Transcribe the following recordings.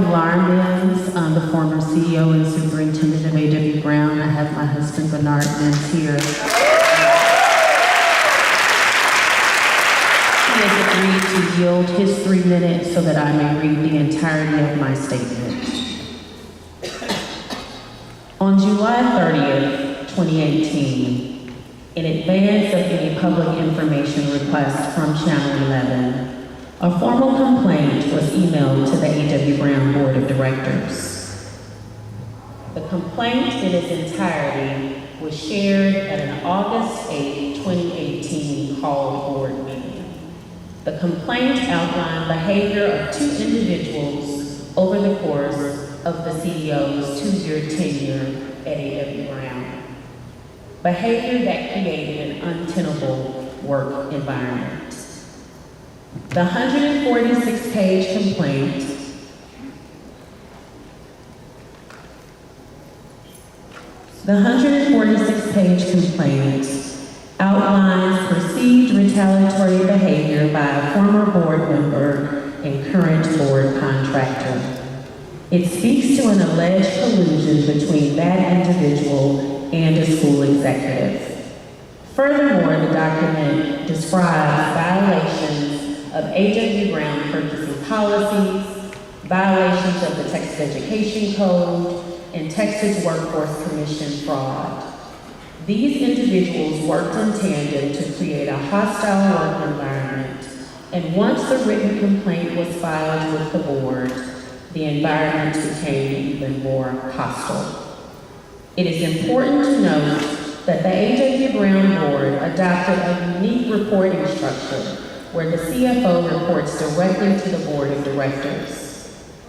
Mimm, the former CEO and superintendent of A.W. Brown. I have my husband, Bernard Mimm, here. He has agreed to yield his 3 minutes so that I may read the entirety of my statement. On July 30th, 2018, in advance of any public information request from Channel 11, a formal complaint was emailed to the A.W. Brown Board of Directors. The complaint in its entirety was shared at an August 8, 2018 called board meeting. The complaint outlined behavior of 2 individuals over the course of the CEO's 2-year tenure at A.W. Brown. Behavior that created an untenable work environment. The 146-page complaint outlines perceived retaliatory behavior by a former board member and current board contractor. It speaks to an alleged collusion between that individual and a school executive. Furthermore, the document describes violations of A.W. Brown purchasing policies, violations of the Texas Education Code, and Texas Workforce Commission fraud. These individuals worked in tandem to create a hostile work environment, and once the written complaint was filed with the board, the environment became even more hostile. It is important to note that the A.W. Brown Board adopted a unique reporting structure where the CFO reports directly to the Board of Directors.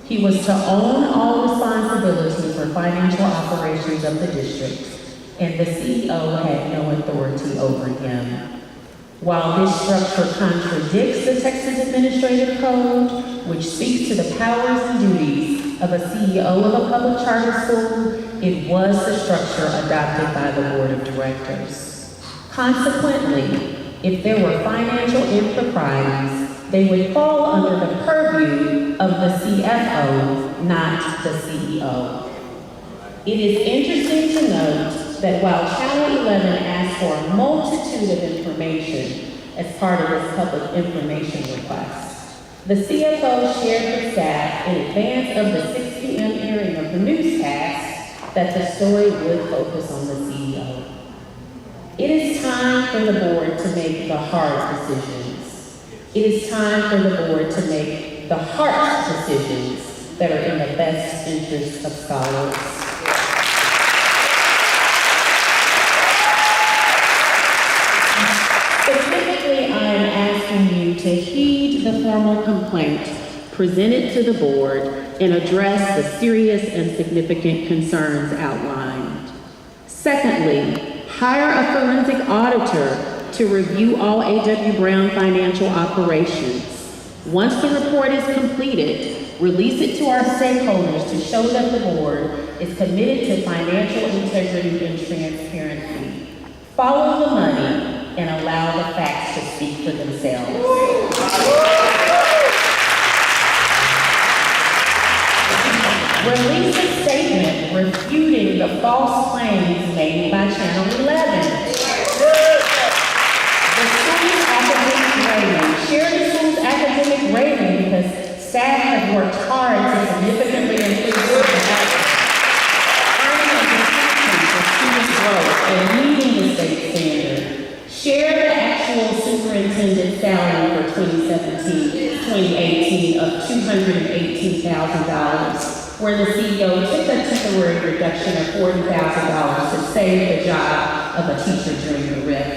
He was to own all responsibility for financial operations of the district, and the CEO had no authority over him. While this structure contradicts the Texas Administrative Code, which speaks to the powers and duties of a CEO of a public charter school, it was the structure adopted by the Board of Directors. Consequently, if there were financial improprieties, they would fall under the purview of the CFO, not the CEO. It is interesting to note that while Channel 11 asked for a multitude of information as part of its public information request, the CFO shared with staff in advance of the 6 p.m. airing of the newscast that the story would focus on the CEO. It is time for the board to make the hard decisions. It is time for the board to make the hard decisions that are in the best interest of scholars. Specifically, I am asking you to heed the formal complaint presented to the board and address the serious and significant concerns outlined. Secondly, hire a forensic auditor to review all A.W. Brown financial operations. Once the report is completed, release it to our stakeholders to show that the board is committed to financial integrity and transparency. Follow the money and allow the facts to speak for themselves. Release a statement refuting the false claims made by Channel 11. The school's academic rating. Share the school's academic rating because staff have worked hard to significantly improve student outcomes, earning a distinction for student growth and meeting the state standard. Share the actual superintendent salary for 2017-2018 of $218,000. where the CEO took a temporary reduction of $40,000 to save the job of a teacher during the RIF.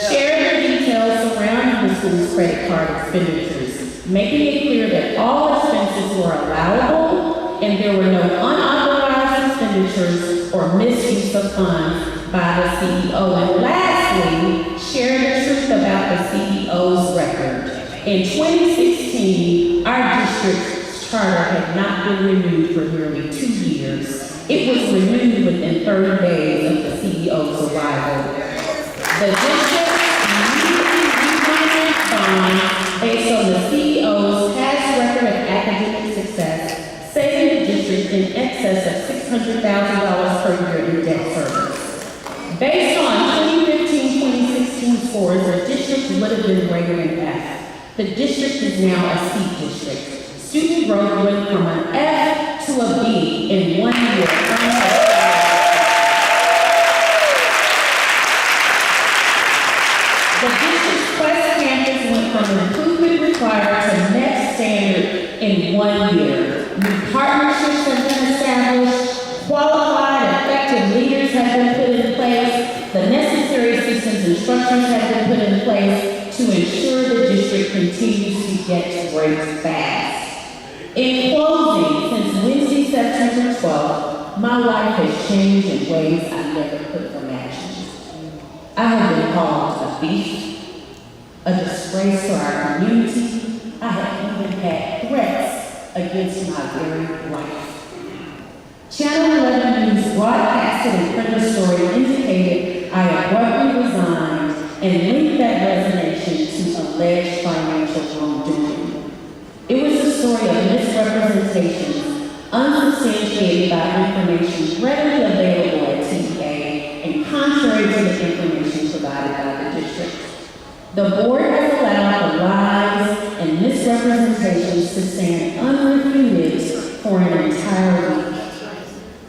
Share the details surrounding the school's credit card expenditures, making it clear that all expenses were allowable and there were no unauthorized expenditures or misuse of funds by the CEO. And lastly, share the truth about the CEO's record. In 2016, our district's charter had not been renewed for nearly 2 years. It was renewed within 30 days of the CEO's arrival. The district immediately refinanced bonds based on the CEO's past record of academic success, $600,000 per year in debt service. Based on 2015-2016 scores, the district would have been rated an F. The district is now a C district. Student growth went from an F to a B in 1 year. The district's Quest campus went from improvement required to next standard in 1 year. New partnerships have been established, qualified, effective leaders have been put in place, the necessary systems and structures have been put in place to ensure the district continues to get great fast. In closing, since Wednesday, September 12th, my life has changed in ways I never could have imagined. I have been called a thief, a disgrace to our community. I have even had threats against my very life. Channel 11 News broadcasted and printed a story indicated I abruptly resigned and linked that resignation to alleged financial wrongdoing. It was a story of misrepresentations, unsubstantiated by information readily available at TVA and contrary to the information provided by the district. The board has allowed the lies and misrepresentations to stand unrefuted for an entire week.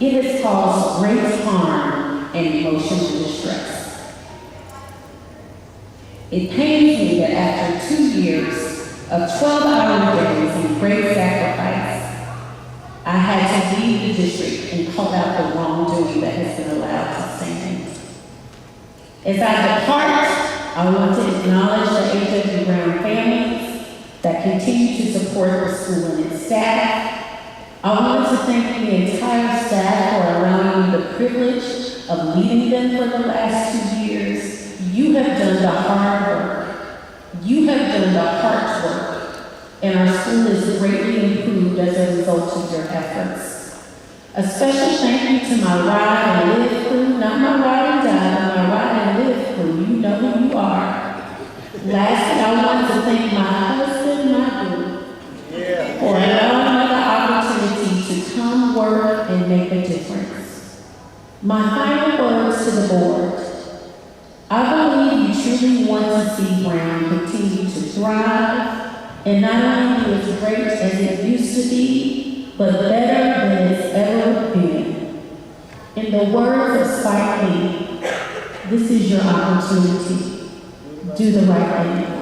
It has caused great harm and emotional distress. It pains me that after 2 years of 12-hour days and great sacrifice, I had to leave the district and call out the wrongdoing that has been allowed to stand. As I depart, I want to acknowledge the AWBLA families that continue to support the school and its staff. I want to thank the entire staff for allowing me the privilege of leading them for the last 2 years. You have done the hard work. You have done the hard work. And our school is greatly improved as a result of your efforts. A special thank you to my ride and live crew, not my ride and die, but my ride and live crew. You know who you are. Lastly, I want to thank my husband, my boo, for allowing me the opportunity to come work and make a difference. My final words to the board. I believe you truly want to see Brown continue to thrive and not only be as great as it used to be, but better than it's ever been. In the words of Spike Lee, this is your opportunity. Do the right thing.